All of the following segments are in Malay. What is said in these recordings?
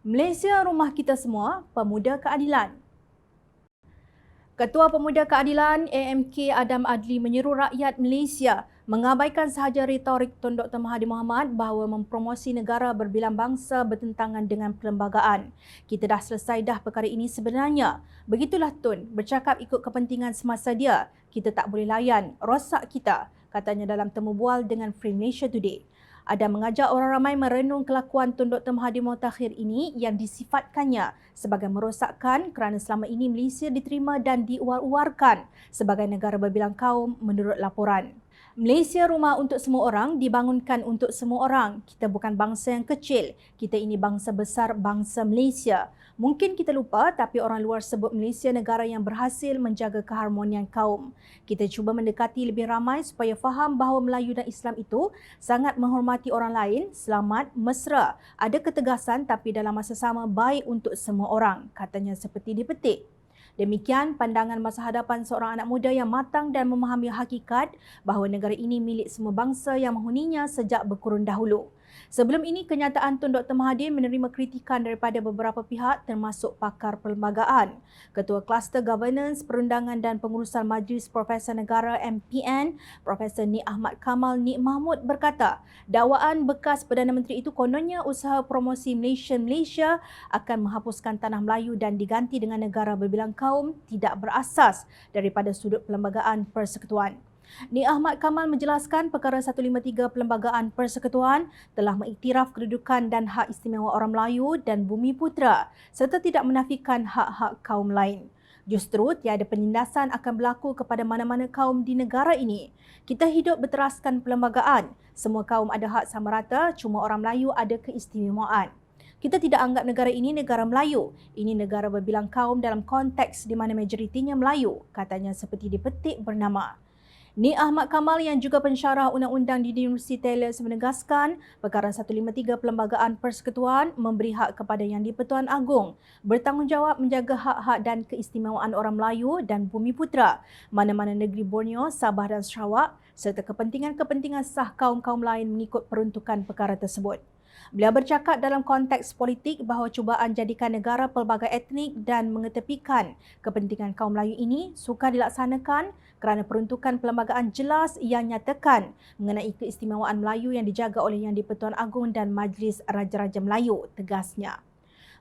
Malaysia rumah kita semua, Pemuda Keadilan. Ketua Pemuda Keadilan AMK Adam Adli menyeru rakyat Malaysia mengabaikan sahaja retorik Tun Dr. Mahathir Mohamad bahawa mempromosi negara berbilang bangsa bertentangan dengan perlembagaan. Kita dah selesai dah perkara ini sebenarnya. Begitulah Tun bercakap ikut kepentingan semasa dia. Kita tak boleh layan, rosak kita, katanya dalam temu bual dengan Free Malaysia Today. Adam mengajak orang ramai merenung kelakuan Tun Dr. Mahathir Mohamad ini yang disifatkannya sebagai merosakkan kerana selama ini Malaysia diterima dan diuar-uarkan sebagai negara berbilang kaum menurut laporan. Malaysia rumah untuk semua orang, dibangunkan untuk semua orang. Kita bukan bangsa yang kecil. Kita ini bangsa besar, bangsa Malaysia. Mungkin kita lupa, tapi orang luar sebut Malaysia negara yang berhasil menjaga keharmonian kaum. Kita cuba mendekati lebih ramai supaya faham bahawa Melayu dan Islam itu sangat menghormati orang lain, selamat, mesra. Ada ketegasan tapi dalam masa sama baik untuk semua orang, katanya seperti dipetik. Demikian pandangan masa hadapan seorang anak muda yang matang dan memahami hakikat bahawa negara ini milik semua bangsa yang menghuninya sejak berkurun dahulu. Sebelum ini, kenyataan Tun Dr. Mahathir menerima kritikan daripada beberapa pihak termasuk pakar perlembagaan. Ketua Kluster Governance, Perundangan dan Pengurusan Majlis Profesor Negara MPN, Profesor Nik Ahmad Kamal Nik Mahmud berkata, dakwaan bekas Perdana Menteri itu kononnya usaha promosi Malaysia akan menghapuskan tanah Melayu dan diganti dengan negara berbilang kaum tidak berasas daripada sudut perlembagaan persekutuan. Nik Ahmad Kamal menjelaskan perkara 153 Perlembagaan Persekutuan telah mengiktiraf kedudukan dan hak istimewa orang Melayu dan Bumi Putera serta tidak menafikan hak-hak kaum lain. Justru tiada penindasan akan berlaku kepada mana-mana kaum di negara ini. Kita hidup berteraskan perlembagaan. Semua kaum ada hak sama rata, cuma orang Melayu ada keistimewaan. Kita tidak anggap negara ini negara Melayu. Ini negara berbilang kaum dalam konteks di mana majoritinya Melayu, katanya seperti dipetik bernama. Nik Ahmad Kamal yang juga pensyarah undang-undang di Universiti Taylor menegaskan perkara 153 Perlembagaan Persekutuan memberi hak kepada Yang di-Pertuan Agong bertanggungjawab menjaga hak-hak dan keistimewaan orang Melayu dan Bumi Putera, mana-mana negeri Borneo, Sabah dan Sarawak serta kepentingan-kepentingan sah kaum-kaum lain mengikut peruntukan perkara tersebut. Beliau bercakap dalam konteks politik bahawa cubaan jadikan negara pelbagai etnik dan mengetepikan kepentingan kaum Melayu ini sukar dilaksanakan kerana peruntukan perlembagaan jelas yang nyatakan mengenai keistimewaan Melayu yang dijaga oleh Yang di-Pertuan Agong dan Majlis Raja-Raja Melayu, tegasnya.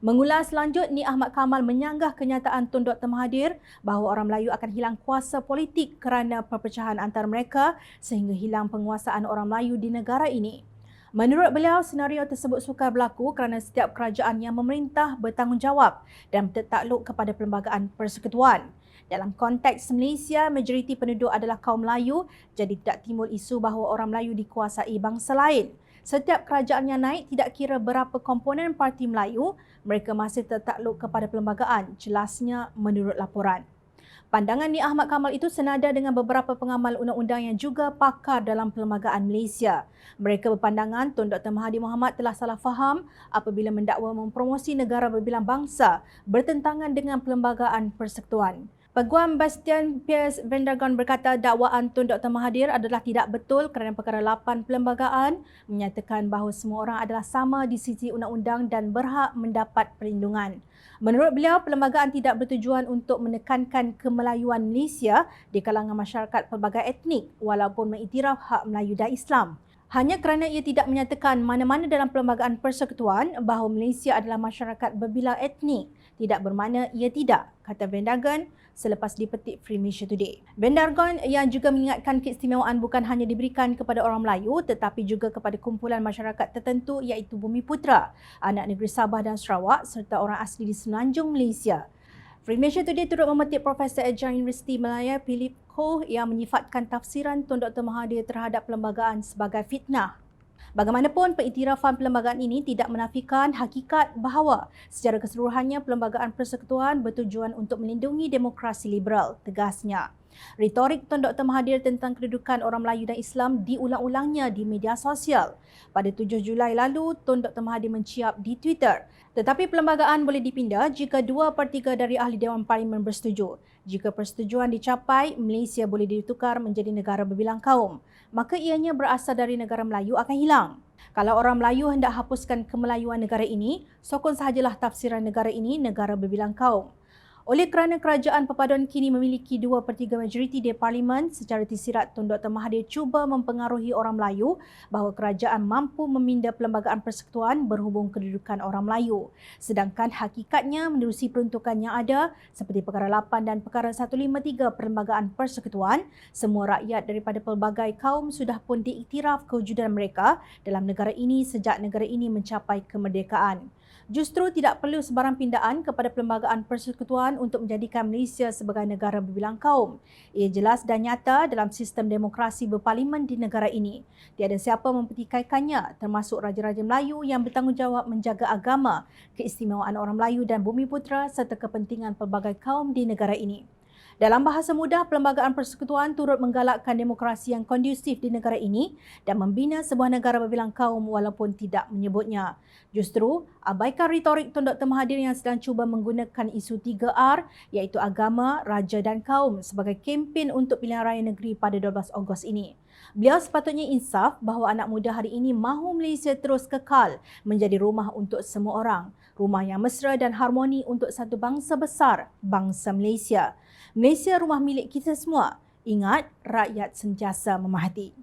Mengulas lanjut, Nik Ahmad Kamal menyanggah kenyataan Tun Dr. Mahathir bahawa orang Melayu akan hilang kuasa politik kerana perpecahan antara mereka sehingga hilang penguasaan orang Melayu di negara ini. Menurut beliau, senario tersebut sukar berlaku kerana setiap kerajaan yang memerintah bertanggungjawab dan bertakluk kepada Perlembagaan Persekutuan. Dalam konteks Malaysia, majoriti penduduk adalah kaum Melayu, jadi tidak timbul isu bahawa orang Melayu dikuasai bangsa lain. Setiap kerajaan yang naik, tidak kira berapa komponen parti Melayu, mereka masih tertakluk kepada perlembagaan, jelasnya menurut laporan. Pandangan Nik Ahmad Kamal itu senada dengan beberapa pengamal undang-undang yang juga pakar dalam perlembagaan Malaysia. Mereka berpandangan Tun Dr. Mahathir Mohamad telah salah faham apabila mendakwa mempromosi negara berbilang bangsa bertentangan dengan perlembagaan persekutuan. Peguam Bastian Pierce Vendragon berkata dakwaan Tun Dr. Mahathir adalah tidak betul kerana perkara 8 perlembagaan menyatakan bahawa semua orang adalah sama di sisi undang-undang dan berhak mendapat perlindungan. Menurut beliau, perlembagaan tidak bertujuan untuk menekankan kemelayuan Malaysia di kalangan masyarakat pelbagai etnik walaupun mengiktiraf hak Melayu dan Islam. Hanya kerana ia tidak menyatakan mana-mana dalam Perlembagaan Persekutuan bahawa Malaysia adalah masyarakat berbilang etnik, tidak bermakna ia tidak, kata Vendragon selepas dipetik Free Malaysia Today. Vendragon yang juga mengingatkan keistimewaan bukan hanya diberikan kepada orang Melayu tetapi juga kepada kumpulan masyarakat tertentu iaitu Bumi Putera, anak negeri Sabah dan Sarawak serta orang asli di Semenanjung Malaysia. Free Malaysia Today turut memetik Profesor Adjunct Universiti Malaya Philip Koh yang menyifatkan tafsiran Tun Dr. Mahathir terhadap perlembagaan sebagai fitnah. Bagaimanapun, pengiktirafan perlembagaan ini tidak menafikan hakikat bahawa secara keseluruhannya Perlembagaan Persekutuan bertujuan untuk melindungi demokrasi liberal, tegasnya. Retorik Tun Dr. Mahathir tentang kedudukan orang Melayu dan Islam diulang-ulangnya di media sosial. Pada 7 Julai lalu, Tun Dr. Mahathir menciap di Twitter, tetapi perlembagaan boleh dipindah jika 2/3 dari ahli Dewan Parlimen bersetuju. Jika persetujuan dicapai, Malaysia boleh ditukar menjadi negara berbilang kaum. Maka ianya berasal dari negara Melayu akan hilang. Kalau orang Melayu hendak hapuskan kemelayuan negara ini, sokong sahajalah tafsiran negara ini negara berbilang kaum. Oleh kerana kerajaan perpaduan kini memiliki 2/3 majoriti di Parlimen, secara tersirat Tun Dr. Mahathir cuba mempengaruhi orang Melayu bahawa kerajaan mampu meminda Perlembagaan Persekutuan berhubung kedudukan orang Melayu. Sedangkan hakikatnya menerusi peruntukan yang ada seperti Perkara 8 dan Perkara 153 Perlembagaan Persekutuan, semua rakyat daripada pelbagai kaum sudah pun diiktiraf kewujudan mereka dalam negara ini sejak negara ini mencapai kemerdekaan. Justru tidak perlu sebarang pindaan kepada Perlembagaan Persekutuan untuk menjadikan Malaysia sebagai negara berbilang kaum. Ia jelas dan nyata dalam sistem demokrasi berparlimen di negara ini. Tiada siapa mempertikaikannya, termasuk Raja-Raja Melayu yang bertanggungjawab menjaga agama, keistimewaan orang Melayu dan bumi putera serta kepentingan pelbagai kaum di negara ini. Dalam bahasa mudah, Perlembagaan Persekutuan turut menggalakkan demokrasi yang kondusif di negara ini dan membina sebuah negara berbilang kaum walaupun tidak menyebutnya. Justru, abaikan retorik Tun Dr. Mahathir yang sedang cuba menggunakan isu 3R iaitu agama, raja dan kaum sebagai kempen untuk pilihan raya negeri pada 12 Ogos ini. Beliau sepatutnya insaf bahawa anak muda hari ini mahu Malaysia terus kekal menjadi rumah untuk semua orang. Rumah yang mesra dan harmoni untuk satu bangsa besar, bangsa Malaysia. Malaysia rumah milik kita semua. Ingat, rakyat sentiasa memahati.